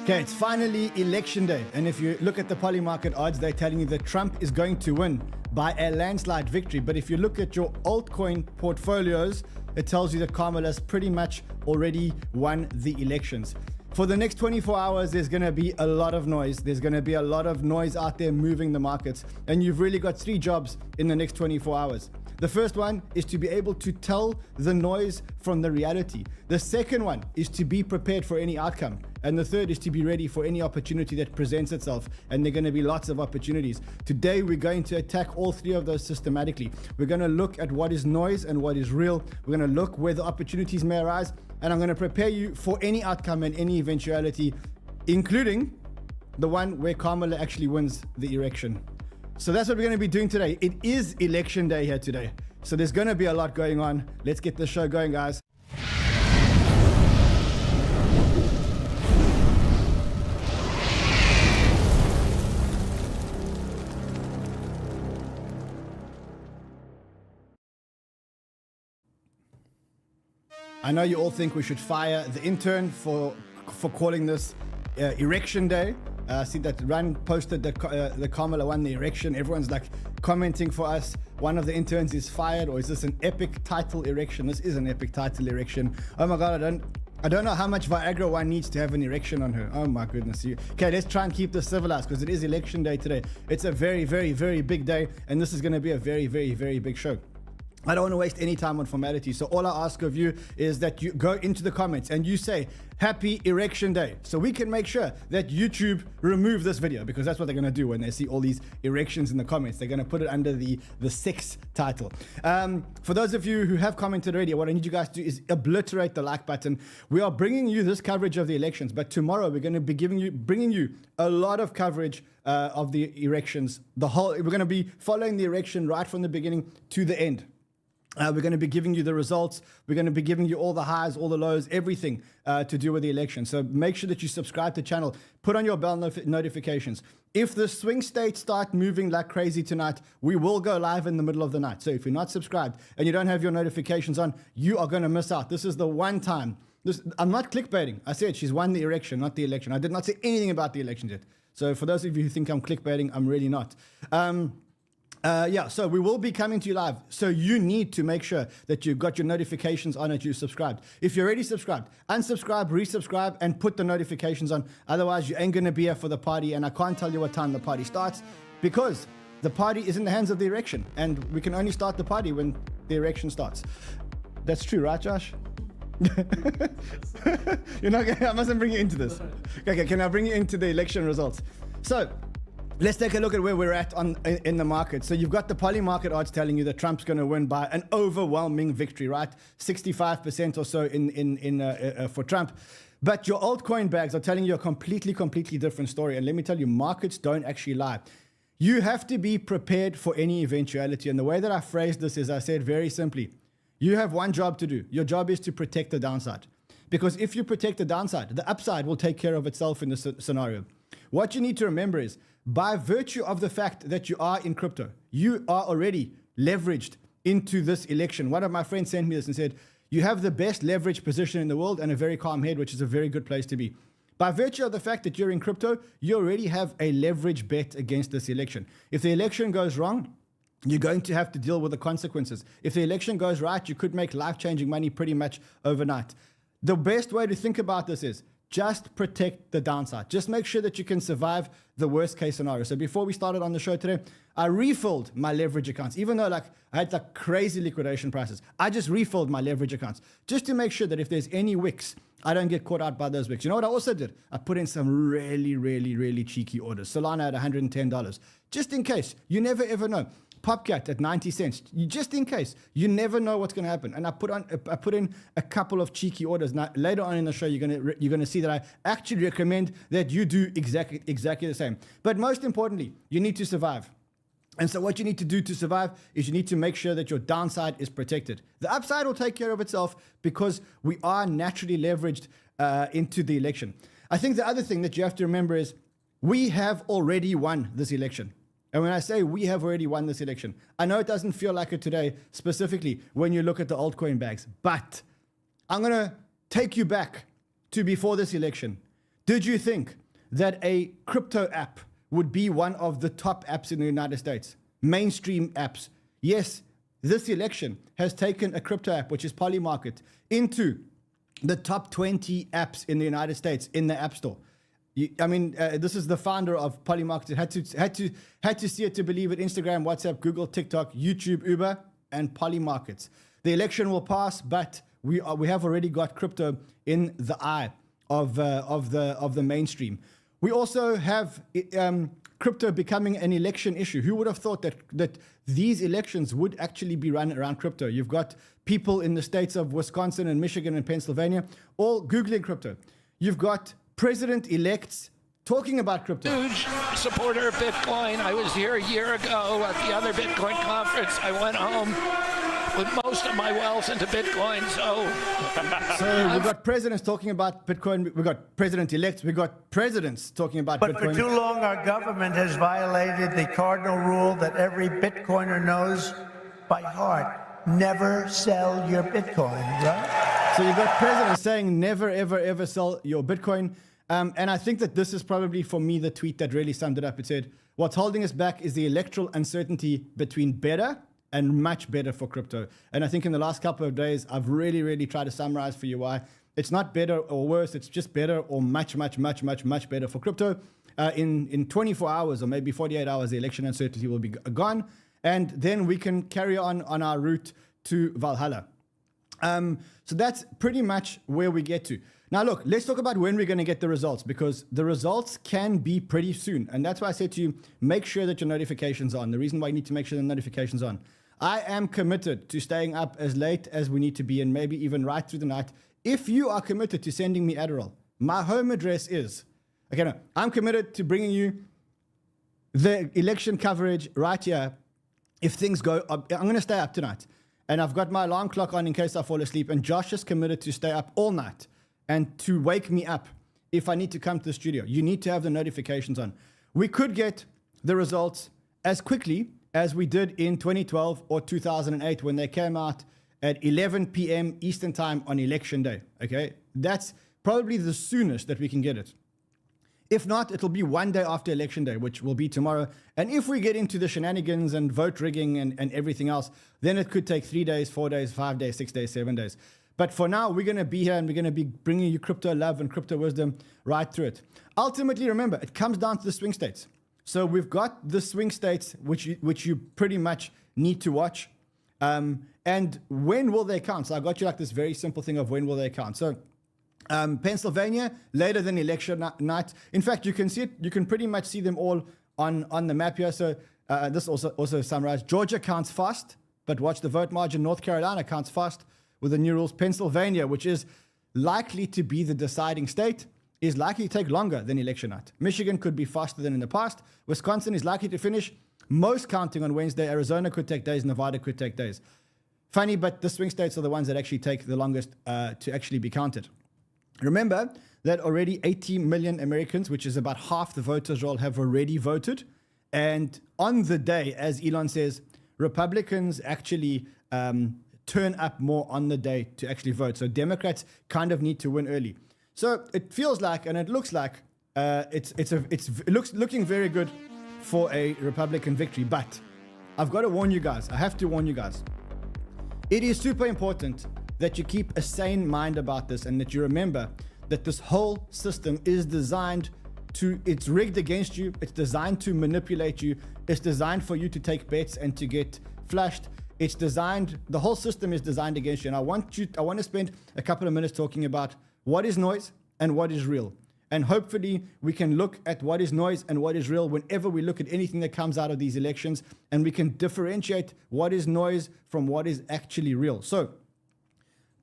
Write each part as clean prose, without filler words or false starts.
Okay, it's finally election day, and if you look at the poly market odds, they're telling you that Trump is going to win by a landslide victory. But if you look at your altcoin portfolios, it tells you that Kamala's pretty much already won the elections. For the next 24 hours, there's going to be a lot of noise. There's going to be a lot of noise out there moving the markets, and you've really got 3 jobs in the next 24 hours. The first one is to be able to tell the noise from the reality. The second one is to be prepared for any outcome. And the third is to be ready for any opportunity that presents itself. And there are going to be lots of opportunities. Today, we're going to attack all 3 of those systematically. We're going to look at what is noise and what is real. We're going to look where the opportunities may arise. And I'm going to prepare you for any outcome and any eventuality, including the one where Kamala actually wins the election. So that's what we're going to be doing today. It is election day here today. So there's going to be a lot going on. Let's get the show going, guys. I know you all think we should fire the intern for calling this erection day. I see that Run posted that the Kamala won the erection. Everyone's like commenting for us. One of the interns is fired, or is this an epic title erection? This is an epic title erection. Oh my God, I don't know how much Viagra one needs to have an erection on her. Oh my goodness. Okay, let's try and keep this civilized because it is election day today. It's a very, very, very big day, and this is going to be a very, very, very big show. I don't want to waste any time on formality. So all I ask of you is that you go into the comments and you say, happy erection day. So we can make sure that YouTube remove this video, because that's what they're going to do when they see all these erections in the comments. They're going to put it under the sex title. For those of you who have commented already, what I need you guys to do is obliterate the like button. We are bringing you this coverage of the elections, but tomorrow we're going to be bringing you a lot of coverage of the erections. We're going to be following the erection right from the beginning to the end. We're going to be giving you the results. We're going to be giving you all the highs, all the lows, everything to do with the election. So make sure that you subscribe to the channel. Put on your bell notifications. If the swing states start moving like crazy tonight, we will go live in the middle of the night. So if you're not subscribed and you don't have your notifications on, you are going to miss out. This is the one time. I'm not clickbaiting. I said she's won the erection, not the election. I did not say anything about the election yet. So for those of you who think I'm clickbaiting, I'm really not. So we will be coming to you live. So you need to make sure that you've got your notifications on and you subscribed. If you're already subscribed, unsubscribe, resubscribe, and put the notifications on. Otherwise, you ain't going to be here for the party. And I can't tell you what time the party starts because the party is in the hands of the erection. And we can only start the party when the erection starts. That's true, right, Josh? You're not gonna, I mustn't bring you into this. Okay, can I bring you into the election results? So, let's take a look at where we're at in the market. So you've got the poly market odds telling you that Trump's going to win by an overwhelming victory, right? 65% or so for Trump. But your altcoin bags are telling you a completely different story. And let me tell you, markets don't actually lie. You have to be prepared for any eventuality. And the way that I phrased this is I said very simply, you have one job to do. Your job is to protect the downside. Because if you protect the downside, the upside will take care of itself in this scenario. What you need to remember is, by virtue of the fact that you are in crypto, you are already leveraged into this election. One of my friends sent me this and said, you have the best leverage position in the world and a very calm head, which is a very good place to be. By virtue of the fact that you're in crypto, you already have a leverage bet against this election. If the election goes wrong, you're going to have to deal with the consequences. If the election goes right, you could make life-changing money pretty much overnight. The best way to think about this is, just protect the downside. Just make sure that you can survive the worst case scenario. So before we started on the show today, I refilled my leverage accounts. Even though I had crazy liquidation prices, I just refilled my leverage accounts just to make sure that if there's any wicks, I don't get caught out by those wicks. You know what I also did? I put in some really cheeky orders. Solana at $110. Just in case. You never ever know. Popcat at 90 cents, just in case. You never know what's going to happen. And I put in a couple of cheeky orders. Now, later on in the show, you're going to see that I actually recommend that you do exactly the same. But most importantly, you need to survive. And so what you need to do to survive is you need to make sure that your downside is protected. The upside will take care of itself because we are naturally leveraged into the election. I think the other thing that you have to remember is we have already won this election. And when I say we have already won this election, I know it doesn't feel like it today, specifically when you look at the altcoin bags, but I'm going to take you back to before this election, Did you think that a crypto app would be one of the top apps in the United States? Mainstream apps. Yes, this election has taken a crypto app, which is Polymarket, into the top 20 apps in the United States in the App Store. This is the founder of Polymarket. Had to see it to believe it. Instagram, WhatsApp, Google, TikTok, YouTube, Uber, and Polymarkets. The election will pass, but we have already got crypto in the eye of the mainstream. We also have crypto becoming an election issue. Who would have thought that these elections would actually be run around crypto? You've got people in the states of Wisconsin and Michigan and Pennsylvania all Googling crypto. You've got president-elects talking about crypto. Huge supporter of Bitcoin. I was here a year ago at the other Bitcoin conference. I went home with most of my wealth into Bitcoin. So we've got presidents talking about Bitcoin. We've got president-elects. We've got presidents talking about Bitcoin. But for too long, our government has violated the cardinal rule that every Bitcoiner knows by heart. Never sell your Bitcoin, right? So you've got presidents saying never, ever, ever sell your Bitcoin. And I think that this is probably, for me, the tweet that really summed it up. It said, what's holding us back is the electoral uncertainty between better and much better for crypto. And I think in the last couple of days, I've really, really tried to summarize for you why it's not better or worse. It's just better or much, much, much, much, much better for crypto. In 24 hours or maybe 48 hours, the election uncertainty will be gone. And then we can carry on our route to Valhalla. So that's pretty much where we get to. Now, look, let's talk about when we're going to get the results, because the results can be pretty soon. And that's why I said to you, make sure that your notifications are on. The reason why you need to make sure the notifications are on. I am committed to staying up as late as we need to be, and maybe even right through the night. If you are committed to sending me Adderall, my home address is, I'm committed to bringing you the election coverage right here. If things go up, I'm going to stay up tonight. And I've got my alarm clock on in case I fall asleep. And Josh is committed to stay up all night and to wake me up if I need to come to the studio. You need to have the notifications on. We could get the results as quickly as we did in 2012 or 2008 when they came out at 11 p.m. Eastern time on election day. Okay, that's probably the soonest that we can get it. If not, it'll be one day after election day, which will be tomorrow. And if we get into the shenanigans and vote rigging and everything else, then it could take 3 days, 4 days, 5 days, 6 days, 7 days. But for now, we're going to be here and we're going to be bringing you crypto love and crypto wisdom right through it. Ultimately, remember, it comes down to the swing states. So we've got the swing states, which you pretty much need to watch. And when will they count? So I got you like this very simple thing of when will they count. So Pennsylvania, later than election night. In fact, you can see it. You can pretty much see them all on the map here. So this also summarized. Georgia counts fast, but watch the vote margin. North Carolina counts fast with the new rules. Pennsylvania, which is likely to be the deciding state, is likely to take longer than election night. Michigan could be faster than in the past. Wisconsin is likely to finish most counting on Wednesday. Arizona could take days. Nevada could take days. Funny, but the swing states are the ones that actually take the longest to actually be counted. Remember that already 80 million Americans, which is about half the voters roll, have already voted. And on the day, as Elon says, Republicans actually turn up more on the day to actually vote. So Democrats kind of need to win early. So it feels like, and it looks like, it looks looking very good for a Republican victory. But I've got to warn you guys. I have to warn you guys. It is super important that you keep a sane mind about this and that you remember that this whole system is designed to, it's rigged against you. It's designed to manipulate you. It's designed for you to take bets and to get flushed. It's designed, the whole system is designed against you. And I want to spend a couple of minutes talking about what is noise and what is real. And hopefully we can look at what is noise and what is real whenever we look at anything that comes out of these elections, and we can differentiate what is noise from what is actually real. So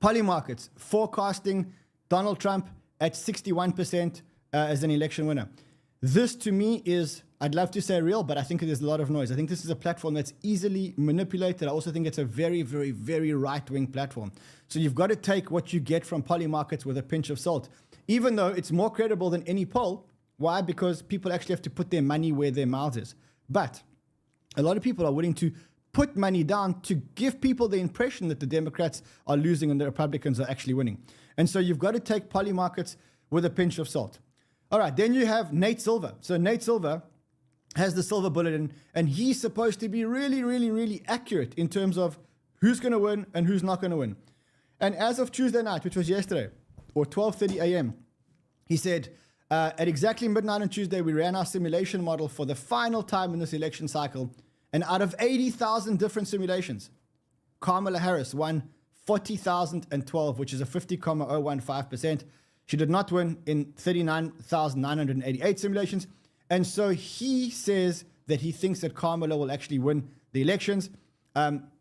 Polymarkets forecasting Donald Trump at 61% as an election winner. This to me is, I'd love to say real, but I think there's a lot of noise. I think this is a platform that's easily manipulated. I also think it's a very, very, very right-wing platform. So you've got to take what you get from Polymarkets with a pinch of salt, even though it's more credible than any poll. Why? Because people actually have to put their money where their mouth is. But a lot of people are willing to put money down to give people the impression that the Democrats are losing and the Republicans are actually winning. And so you've got to take Polymarkets with a pinch of salt. All right, then you have 𝗕𝗙𝗧. So 𝗕𝗙𝗧 has the silver bulletin, and he's supposed to be really, really, really accurate in terms of who's going to win and who's not going to win. And as of Tuesday night, which was yesterday, or 12:30 a.m., he said, at exactly midnight on Tuesday, we ran our simulation model for the final time in this election cycle, and out of 80,000 different simulations, Kamala Harris won 40,012, which is a 50.015%. She did not win in 39,988 simulations. And so he says that he thinks that Kamala will actually win the elections.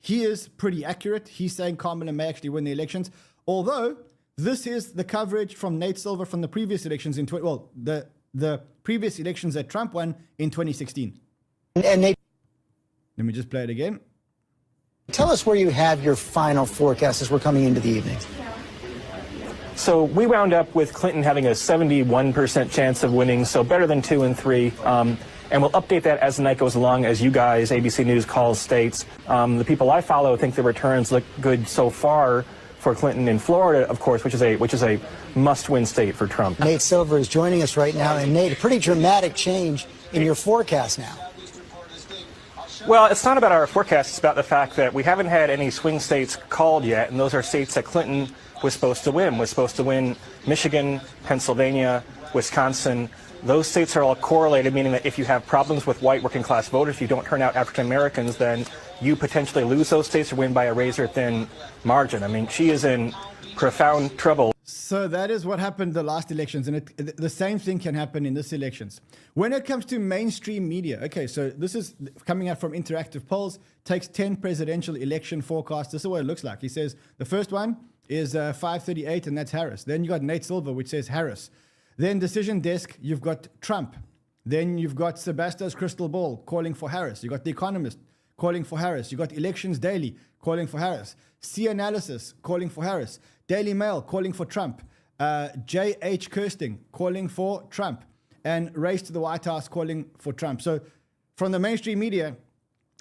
He is pretty accurate. He's saying Kamala may actually win the elections. Although this is the coverage from 𝗕𝗙𝗧 from the previous elections in the previous elections that Trump won in 2016. And Let me just play it again. tell us where you have your final forecast as we're coming into the evening. So we wound up with Clinton having a 71% chance of winning, so better than 2 and 3. And we'll update that as the night goes along, as you guys, ABC News calls states. The people I follow think the returns look good so far for Clinton in Florida, of course, which is a must-win state for Trump. 𝗕𝗙𝗧 is joining us right now, and Nate, a pretty dramatic change in your forecast now. Well, it's not about our forecast. It's about the fact that we haven't had any swing states called yet, and those are states that Clinton was supposed to win. Was supposed to win Michigan, Pennsylvania, Wisconsin. Those states are all correlated, meaning that if you have problems with white working class voters, if you don't turn out African Americans, then you potentially lose those states or win by a razor-thin margin. I mean, she is in profound trouble. So that is what happened the last elections, and the same thing can happen in this elections. When it comes to mainstream media, okay, so this is coming out from Interactive Polls, takes 10 presidential election forecasts. This is what it looks like. He says the first one is 538, and that's Harris. Then you got 𝗕𝗙𝗧, which says Harris. Then Decision Desk, you've got Trump. Then you've got Sebastian's Crystal Ball calling for Harris. You've got The Economist calling for Harris. You've got Elections Daily calling for Harris. C-Analysis calling for Harris. Daily Mail calling for Trump. 𝗕𝗥𝗢𝗏 calling for Trump. And Race to the White House calling for Trump. So from the mainstream media,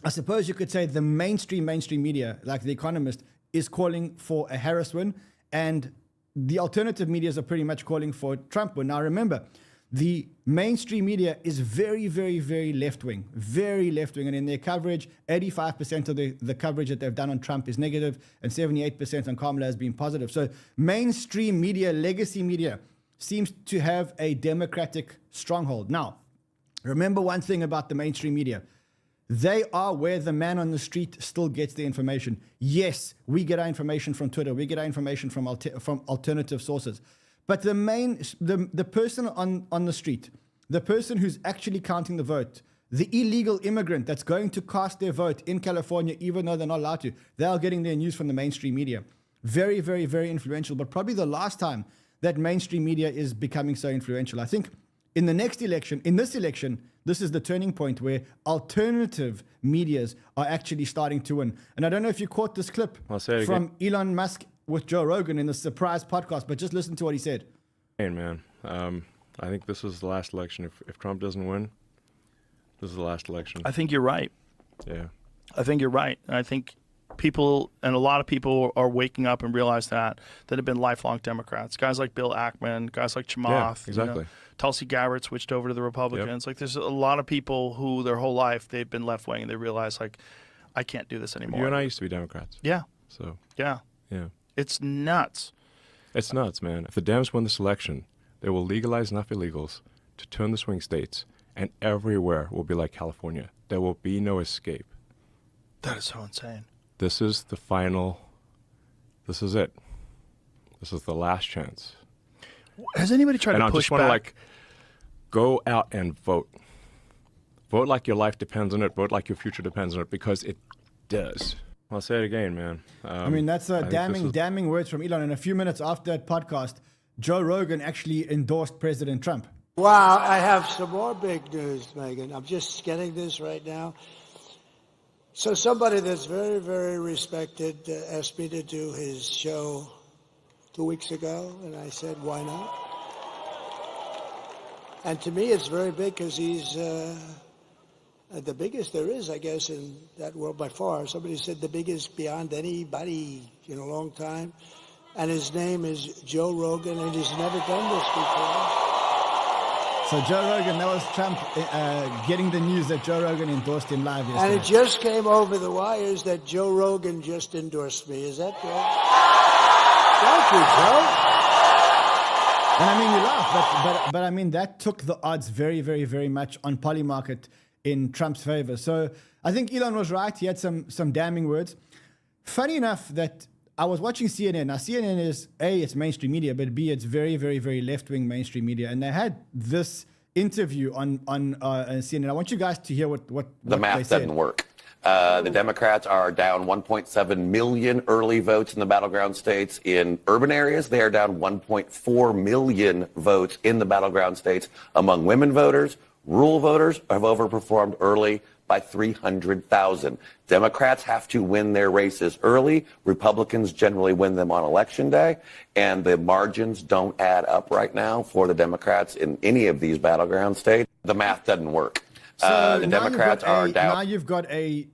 I suppose you could say the mainstream media, like The Economist, is calling for a Harris win, and the alternative medias are pretty much calling for Trump win. Now remember, the mainstream media is very, very, very left-wing, and in their coverage, 85% of the coverage that they've done on Trump is negative, and 78% on Kamala has been positive. So mainstream media, legacy media, seems to have a Democratic stronghold. Now, remember one thing about the mainstream media. They are where the man on the street still gets the information. Yes, we get our information from Twitter. We get our information from alternative sources. But the person on the street, the person who's actually counting the vote, the illegal immigrant that's going to cast their vote in California, even though they're not allowed to, they are getting their news from the mainstream media. Very, very, very influential, but probably the last time that mainstream media is becoming so influential. I think in this election, this is the turning point where alternative medias are actually starting to win. And I don't know if you caught this clip from Elon Musk with Joe Rogan in the surprise podcast, but just listen to what he said. Hey, man, I think this is the last election. If Trump doesn't win, this is the last election. I think you're right. Yeah. I think you're right. And I think people, and a lot of people are waking up and realize that have been lifelong Democrats. Guys like Bill Ackman, guys like 𝗙𝗎, Yeah, exactly. Tulsi Gabbard switched over to the Republicans. Like, there's a lot of people who their whole life they've been left-wing, and they realize, like, I can't do this anymore. You and I used to be Democrats. Yeah. So. Yeah. Yeah. It's nuts. It's nuts, man. If the Dems win this election, they will legalize enough illegals to turn the swing states, and everywhere will be like California. There will be no escape. That is so insane. This is the final. This is it. This is the last chance. Has anybody tried to push back? And I just want to, go out and vote. Vote like your life depends on it. Vote like your future depends on it, because it does. I'll say it again, man. I mean, that's damning words from Elon. And a few minutes after that podcast, Joe Rogan actually endorsed President Trump. Wow, I have some more big news, Megan. I'm just getting this right now. So somebody that's very, very respected asked me to do his show 2 weeks ago, and I said, why not? And to me, it's very big because he's the biggest there is, I guess, in that world by far. Somebody said the biggest beyond anybody in a long time. And his name is Joe Rogan, and he's never done this before. So Joe Rogan, that was Trump getting the news that Joe Rogan endorsed him live yesterday. And it just came over the wires that Joe Rogan just endorsed me. Is that correct? Thank you, Joe. And I mean, you laugh, but I mean, that took the odds very, very, very much on Polymarket in Trump's favor. So I think Elon was right. He had some damning words. Funny enough that I was watching CNN. Now, CNN is, A, it's mainstream media, but B, it's very, very, very left-wing mainstream media. And they had this interview on CNN. I want you guys to hear what the math doesn't work. The Democrats are down 1.7 million early votes in the battleground states. In urban areas, they are down 1.4 million votes in the battleground states. Among women voters, rural voters have overperformed early by 300,000. Democrats have to win their races early. Republicans generally win them on election day. And the margins don't add up right now for the Democrats in any of these battleground states. The math doesn't work. So the Democrats are down. Now you've got a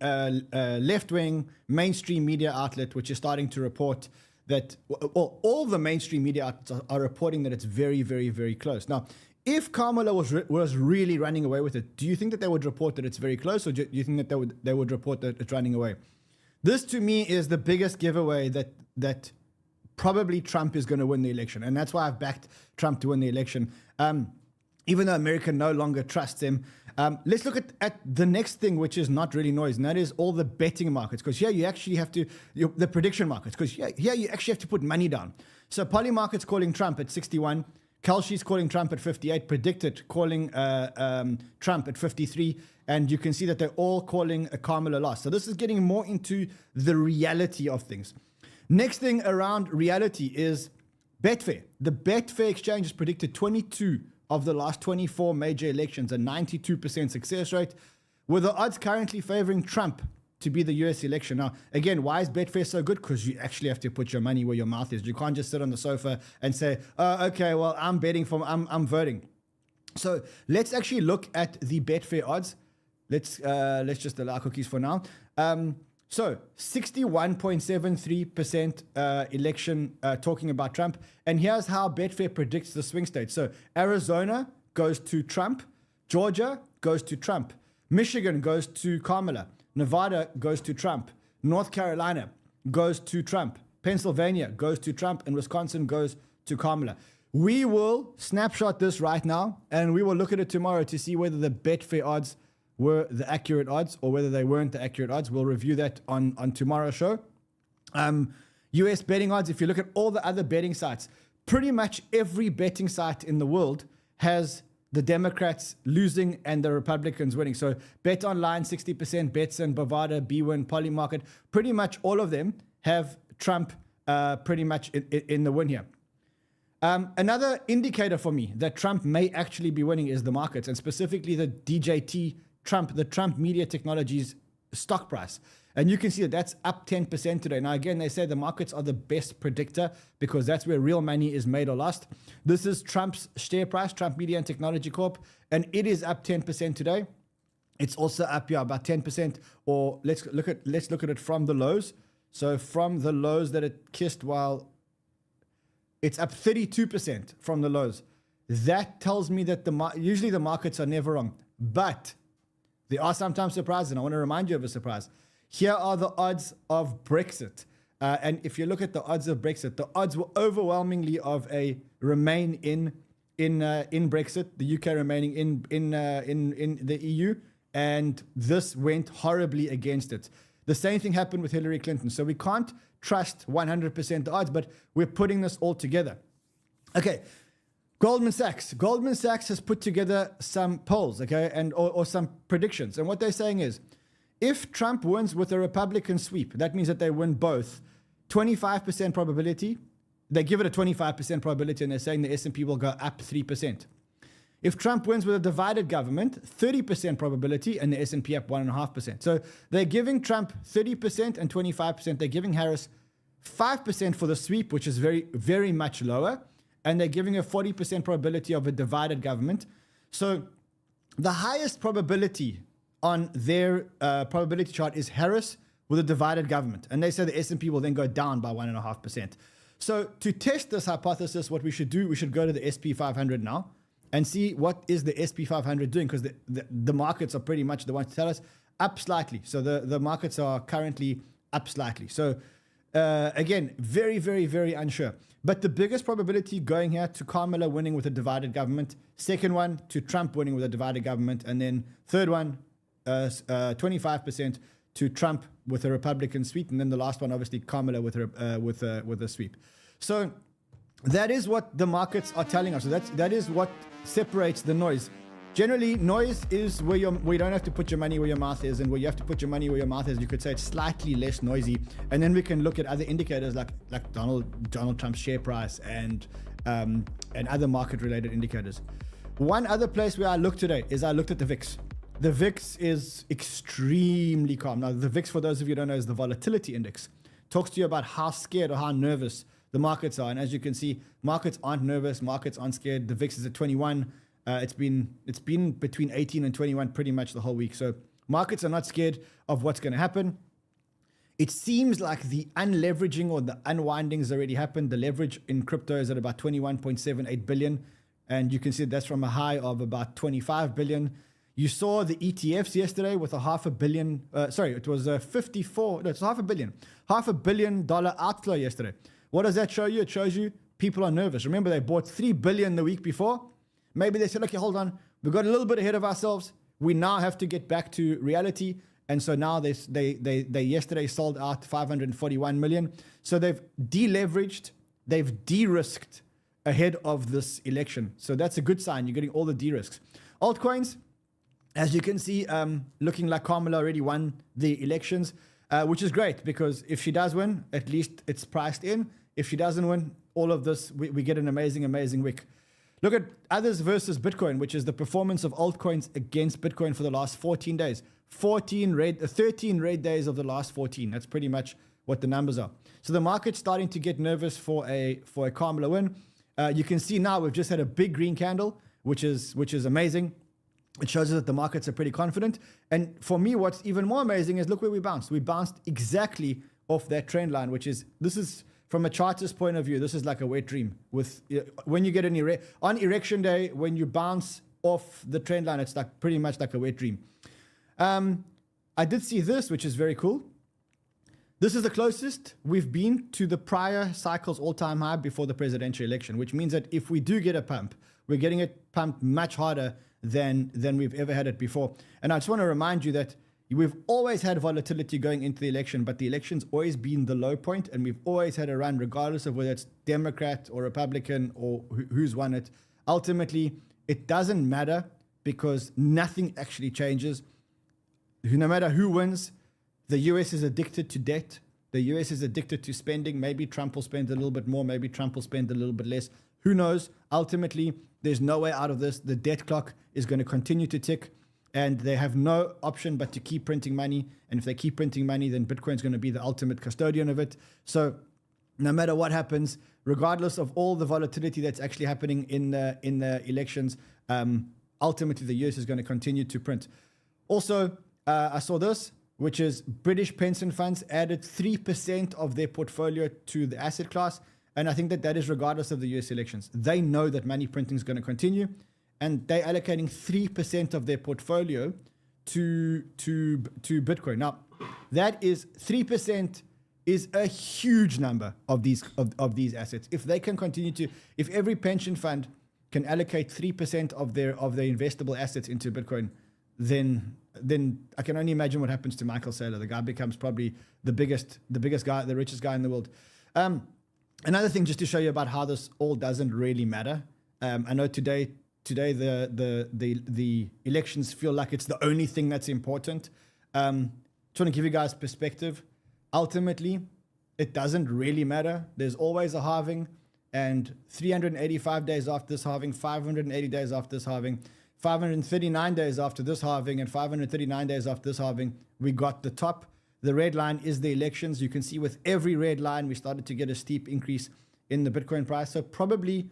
left-wing mainstream media outlet which is starting to report that, well, all the mainstream media outlets are reporting that it's very, very, very close. Now, if Kamala was really running away with it, do you think that they would report that it's very close, or do you think that they would report that it's running away? This, to me, is the biggest giveaway that probably Trump is going to win the election, and that's why I've backed Trump to win the election. Even though America no longer trusts him. Let's look at the next thing, which is not really noise, and that is all the betting markets. Because here you actually have to, the prediction markets, because here you actually have to put money down. So Polymarket's calling Trump at 61. Kalshi's calling Trump at 58. Predicted calling Trump at 53. And you can see that they're all calling a Kamala loss. So this is getting more into the reality of things. Next thing around reality is Betfair. The Betfair exchange has predicted 22 of the last 24 major elections, a 92% success rate, with the odds currently favoring Trump to be the US election. Now, again, why is Betfair so good? Because you actually have to put your money where your mouth is. You can't just sit on the sofa and say, oh, okay, well, I'm betting for, I'm voting. So let's actually look at the Betfair odds. Let's just allow cookies for now. So 61.73% election talking about Trump. And here's how Betfair predicts the swing states. So Arizona goes to Trump. Georgia goes to Trump. Michigan goes to Kamala. Nevada goes to Trump. North Carolina goes to Trump. Pennsylvania goes to Trump. And Wisconsin goes to Kamala. We will snapshot this right now, and we will look at it tomorrow to see whether the Betfair odds were the accurate odds or whether they weren't the accurate odds. We'll review that on tomorrow's show. US betting odds, if you look at all the other betting sites, pretty much every betting site in the world has the Democrats losing and the Republicans winning. So Bet Online, 60%, Betson, Bovada, Bwin, Polymarket, pretty much all of them have Trump pretty much in the win here. Another indicator for me that Trump may actually be winning is the markets, and specifically the DJT Trump, the Trump Media Technologies stock price. And you can see that that's up 10% today. Now, again, they say the markets are the best predictor because that's where real money is made or lost. This is Trump's share price, Trump Media and Technology Corp, and it is up 10% today. It's also up here about 10%, or let's look at it from the lows. So from the lows that it kissed, while it's up 32% from the lows. That tells me that usually the markets are never wrong, but there are sometimes surprises, and I want to remind you of a surprise. Here are the odds of Brexit. And if you look at the odds of Brexit, the odds were overwhelmingly of a remain in Brexit, the UK remaining in the EU, and this went horribly against it. The same thing happened with Hillary Clinton. So we can't trust 100% the odds, but we're putting this all together. Okay. Goldman Sachs has put together some polls, okay, and or some predictions. And what they're saying is, if Trump wins with a Republican sweep, that means that they win both. 25% probability. They give it a 25% probability, and they're saying the S&P will go up 3%. If Trump wins with a divided government, 30% probability, and the S&P up 1.5%. So they're giving Trump 30% and 25%. They're giving Harris 5% for the sweep, which is very, very much lower. And they're giving a 40% probability of a divided government. So the highest probability on their probability chart is Harris with a divided government. And they say the S&P will then go down by 1.5%. So to test this hypothesis, what we should do, we should go to the SP 500 now. and see what is the SP 500 doing, because the markets are pretty much the ones to tell us. Up slightly. So the markets are currently up slightly. So again, very, very, very unsure. But the biggest probability going here to Kamala winning with a divided government. Second one to Trump winning with a divided government. And then third one, 25% to Trump with a Republican sweep. And then the last one, obviously, Kamala with a sweep. So that is what the markets are telling us. So that is what separates the noise. Generally, noise is where you don't have to put your money where your mouth is, and where you have to put your money where your mouth is, you could say it's slightly less noisy. And then we can look at other indicators like Donald Trump's share price and other market-related indicators. One other place where I looked today is I looked at the VIX. The VIX is extremely calm. Now, the VIX, for those of you who don't know, is the volatility index. Talks to you about how scared or how nervous the markets are. And as you can see, markets aren't nervous, markets aren't scared. The VIX is at 21. It's been between 18 and 21 pretty much the whole week. So markets are not scared of what's going to happen. It seems like the unleveraging or the unwinding has already happened. The leverage in crypto is at about 21.78 billion. And you can see that's from a high of about 25 billion. You saw the ETFs yesterday with a $500 million, it was a $500 million outflow yesterday. What does that show you? It shows you people are nervous. Remember, they bought 3 billion the week before. Maybe they said, okay, hold on. We got a little bit ahead of ourselves. We now have to get back to reality. And so now they yesterday sold out 541 million. So they've deleveraged, they've de-risked ahead of this election. So that's a good sign. You're getting all the de-risks. Altcoins, as you can see, looking like Kamala already won the elections, which is great, because if she does win, at least it's priced in. If she doesn't win, all of this, we get an amazing, amazing week. Look at others versus Bitcoin, which is the performance of altcoins against Bitcoin for the last 14 days. 13 red days of the last 14. That's pretty much what the numbers are. So the market's starting to get nervous for a Kamala win. You can see now we've just had a big green candle, which is amazing. It shows us that the markets are pretty confident. And for me, what's even more amazing is look where we bounced. We bounced exactly off that trend line, this is from a chartist point of view, this is like a wet dream. When you get on erection day, when you bounce off the trend line, it's like pretty much like a wet dream. I did see this, which is very cool. This is the closest we've been to the prior cycle's all-time high before the presidential election, which means that if we do get a pump, we're getting it pumped much harder than we've ever had it before. And I just want to remind you that we've always had volatility going into the election, but the election's always been the low point, and we've always had a run, regardless of whether it's Democrat or Republican or who's won it. Ultimately, it doesn't matter, because nothing actually changes. No matter who wins, the US is addicted to debt. The US is addicted to spending. Maybe Trump will spend a little bit more. Maybe Trump will spend a little bit less. Who knows? Ultimately, there's no way out of this. The debt clock is going to continue to tick. And they have no option but to keep printing money. And if they keep printing money, then Bitcoin's going to be the ultimate custodian of it. So no matter what happens, regardless of all the volatility that's actually happening in the elections, ultimately the US is going to continue to print. Also, I saw this, which is British pension funds added 3% of their portfolio to the asset class. And I think that is regardless of the US elections. They know that money printing is going to continue. And they're allocating 3% of their portfolio to Bitcoin. Now, that is 3% is a huge number of these assets. If they can continue to, if every pension fund can allocate 3% of their investable assets into Bitcoin, then I can only imagine what happens to Michael Saylor. The guy becomes probably the biggest guy, the richest guy in the world. Another thing, just to show you about how this all doesn't really matter. I know today the elections feel like it's the only thing that's important. Just want to give you guys perspective. Ultimately, it doesn't really matter. There's always a halving, and 385 days after this halving, 580 days after this halving, 539 days after this halving, and 539 days after this halving, we got the top. The red line is the elections. You can see with every red line, we started to get a steep increase in the Bitcoin price. So probably,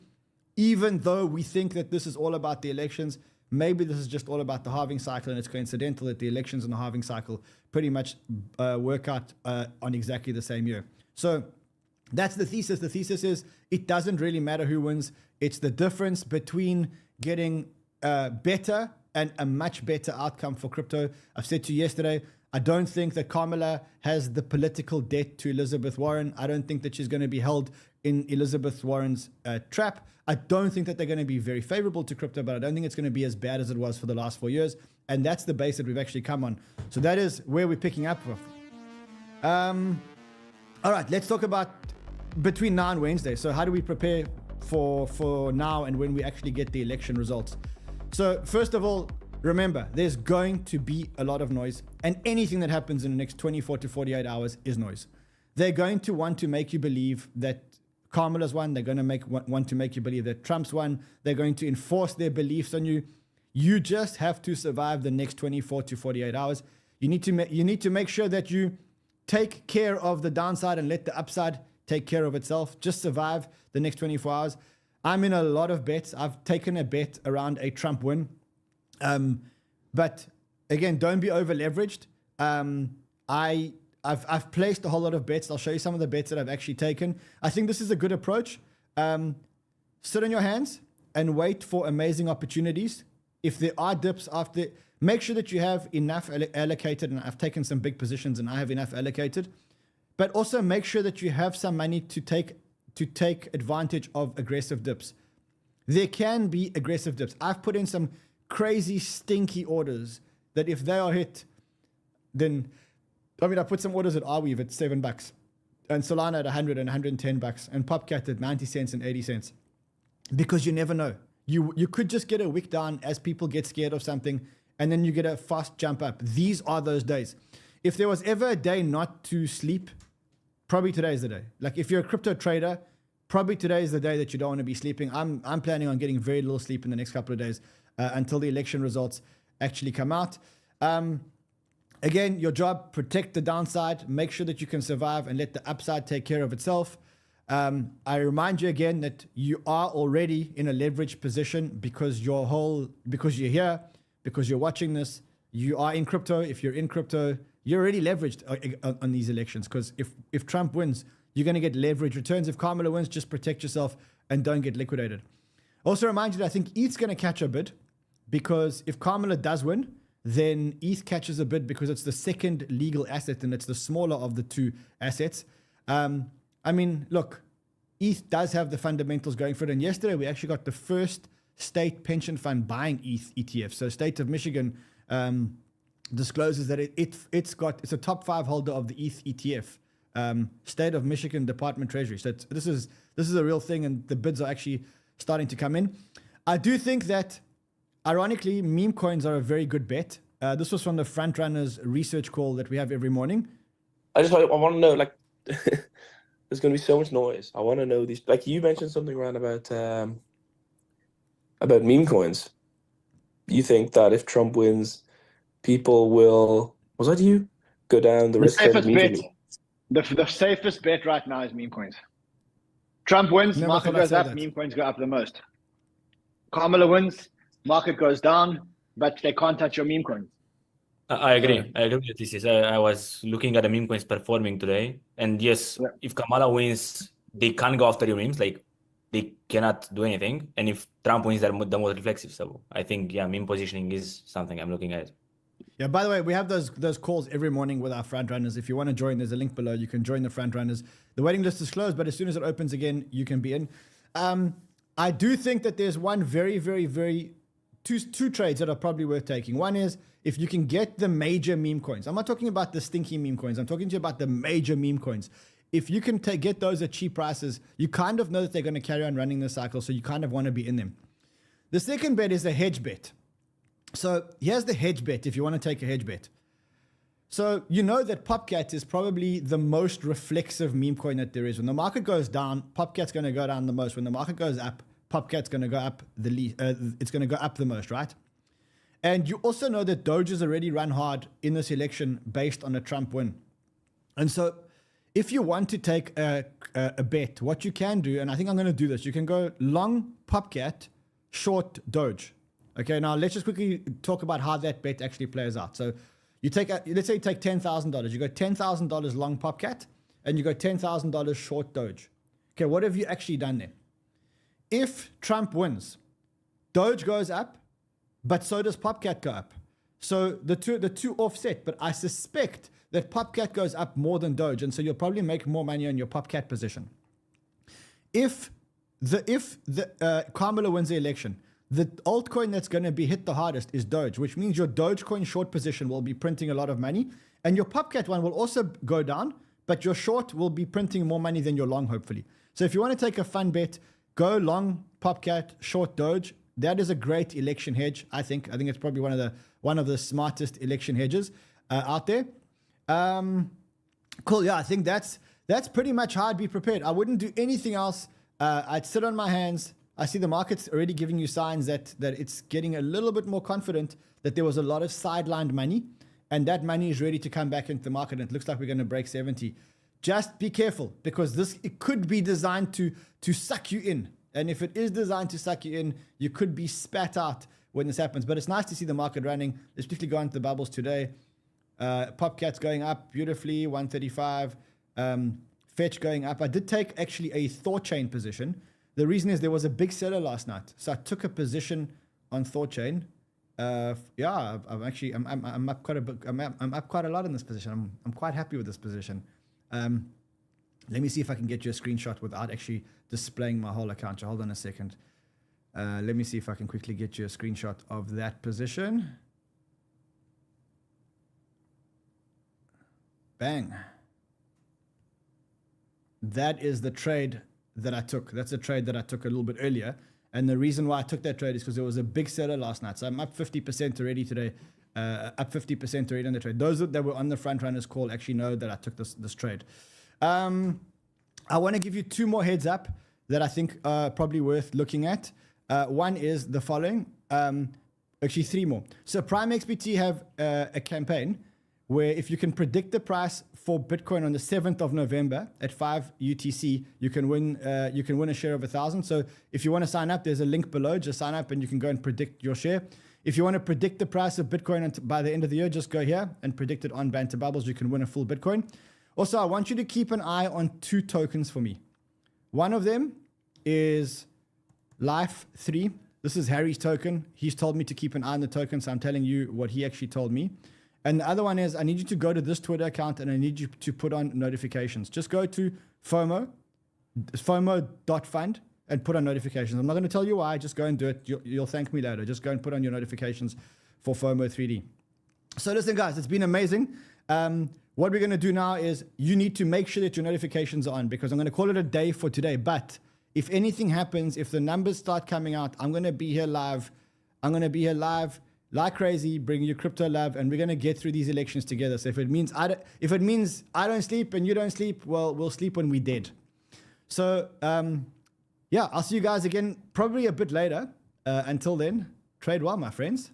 even though we think that this is all about the elections, maybe this is just all about the halving cycle, and it's coincidental that the elections and the halving cycle pretty much work out on exactly the same year. So that's the thesis. The thesis is it doesn't really matter who wins. It's the difference between getting better and a much better outcome for crypto. I've said to you yesterday, I don't think that Kamala has the political debt to Elizabeth Warren. I don't think that she's going to be held in Elizabeth Warren's trap. I don't think that they're going to be very favorable to crypto, but I don't think it's going to be as bad as it was for the last 4 years. And that's the base that we've actually come on. So that is where we're picking up from. All right, let's talk about between now and Wednesday. So how do we prepare for now and when we actually get the election results? So first of all, remember, there's going to be a lot of noise, and anything that happens in the next 24 to 48 hours is noise. They're going to want to make you believe that Kamala's won. They're going to want to make you believe that Trump's won. They're going to enforce their beliefs on you. You just have to survive the next 24 to 48 hours. You need to make sure that you take care of the downside and let the upside take care of itself. Just survive the next 24 hours. I'm in a lot of bets. I've taken a bet around a Trump win. But again, don't be over leveraged. I've placed a whole lot of bets. I'll show you some of the bets that I've actually taken. I think this is a good approach. Sit on your hands and wait for amazing opportunities. If there are dips after, make sure that you have enough allocated, and I've taken some big positions and I have enough allocated, but also make sure that you have some money to take advantage of aggressive dips. There can be aggressive dips. I've put in some crazy stinky orders that if they are hit, then, I put some orders at Arweave at $7 and Solana at 100 and $110 and Popcat at 90 cents and 80 cents, because you never know. You could just get a wick down as people get scared of something, and then you get a fast jump up. These are those days. If there was ever a day not to sleep, probably today is the day. Like if you're a crypto trader, probably today is the day that you don't want to be sleeping. I'm planning on getting very little sleep in the next couple of days until the election results actually come out. Again, your job, protect the downside, make sure that you can survive and let the upside take care of itself. I remind you again that you are already in a leveraged position because you're here, because you're watching this, you are in crypto. If you're in crypto, you're already leveraged on these elections, because if Trump wins, you're going to get leverage returns. If Kamala wins, just protect yourself and don't get liquidated. Also remind you that I think ETH's going to catch a bid, because if Kamala does win, then ETH catches a bid because it's the second legal asset and it's the smaller of the two assets. Look, ETH does have the fundamentals going for it. And yesterday we actually got the first state pension fund buying ETH ETF. So State of Michigan discloses that it's a top 5 holder of the ETH ETF. State of Michigan Department Treasury. So this is a real thing, and the bids are actually starting to come in. I do think that, ironically, meme coins are a very good bet. This was from the Frontrunners research call that we have every morning. I want to know, like, there's going to be so much noise. I want to know these. Like you mentioned something around about meme coins. You think that if Trump wins, people will, was that you? Go down the risk curve immediately? The safest bet right now is meme coins. Trump wins, market goes up, meme coins go up the most. Kamala wins, market goes down, but they can't touch your meme coins. I agree. I agree with this. I was looking at the meme coins performing today, and yes, if Kamala wins, they can't go after your memes. Like they cannot do anything. And if Trump wins, they're the most reflexive. So I think meme positioning is something I'm looking at. Yeah. By the way, we have those calls every morning with our front runners. If you want to join, there's a link below. You can join the front runners. The waiting list is closed, but as soon as it opens again, you can be in. I do think that there's one very, very, very two trades that are probably worth taking. One is if you can get the major meme coins. I'm not talking about the stinky meme coins. I'm talking to you about the major meme coins. If you can get those at cheap prices, you kind of know that they're going to carry on running the cycle, so you kind of want to be in them. The second bet is a hedge bet. So here's the hedge bet if you want to take a hedge bet. So you know that Popcat is probably the most reflexive meme coin that there is. When the market goes down, Popcat's going to go down the most. When the market goes up, Popcat's going to go up the least. It's going to go up the most, right? And you also know that Doge has already run hard in this election based on a Trump win. And so if you want to take a bet, what you can do, and I think I'm going to do this, you can go long Popcat, short Doge. Okay, now let's just quickly talk about how that bet actually plays out. So you take, let's say you take $10,000. You go $10,000 long Popcat, and you go $10,000 short Doge. Okay, what have you actually done there? If Trump wins, Doge goes up, but so does PopCat go up. So the two offset, but I suspect that PopCat goes up more than Doge, and so you'll probably make more money on your PopCat position. If Kamala wins the election, the altcoin that's going to be hit the hardest is Doge, which means your Dogecoin short position will be printing a lot of money, and your PopCat one will also go down, but your short will be printing more money than your long, hopefully. So if you want to take a fun bet, go long PopCat, short Doge. That is a great election hedge, I think. I think it's probably one of the smartest election hedges out there. Cool. Yeah, I think that's pretty much how I'd be prepared. I wouldn't do anything else. I'd sit on my hands. I see the market's already giving you signs that it's getting a little bit more confident that there was a lot of sidelined money, and that money is ready to come back into the market. And it looks like we're going to break 70. Just be careful, because it could be designed to suck you in. And if it is designed to suck you in, you could be spat out when this happens. But it's nice to see the market running. Let's quickly go into the bubbles today. PopCat's going up beautifully, 135. Fetch going up. I did take actually a ThorChain position. The reason is there was a big seller last night, so I took a position on ThorChain. Yeah, I'm up quite a bit. I'm up quite a lot in this position. I'm quite happy with this position. Let me see if I can get you a screenshot without actually displaying my whole account. Hold on a second. Let me see if I can quickly get you a screenshot of that position. Bang. That is the trade that I took. That's a trade that I took a little bit earlier. And the reason why I took that trade is because there was a big seller last night. So I'm up 50% already today. Up 50% already on the trade. Those that were on the front runners call actually know that I took this trade. I want to give you two more heads up that I think are probably worth looking at. One is the following. Actually, three more. So Prime XBT have a campaign where if you can predict the price for Bitcoin on the 7th of November at 5 UTC, you can win a share of 1,000. So if you want to sign up, there's a link below. Just sign up and you can go and predict your share. If you want to predict the price of Bitcoin by the end of the year, just go here and predict it on Banter Bubbles. You can win a full Bitcoin. Also, I want you to keep an eye on two tokens for me. One of them is Life 3. This is Harry's token. He's told me to keep an eye on the token, so I'm telling you what he actually told me. And the other one is I need you to go to this Twitter account and I need you to put on notifications. Just go to FOMO.fund and put on notifications. I'm not going to tell you why. Just go and do it. You'll thank me later. Just go and put on your notifications for FOMO 3D. So listen, guys, it's been amazing. What we're going to do now is you need to make sure that your notifications are on, because I'm going to call it a day for today. But if anything happens, if the numbers start coming out, I'm going to be here live. I'm going to be here live like crazy, bringing you crypto love, and we're going to get through these elections together. So if it means I don't sleep and you don't sleep, well, we'll sleep when we're dead. So yeah, I'll see you guys again probably a bit later. Until then, trade well, my friends.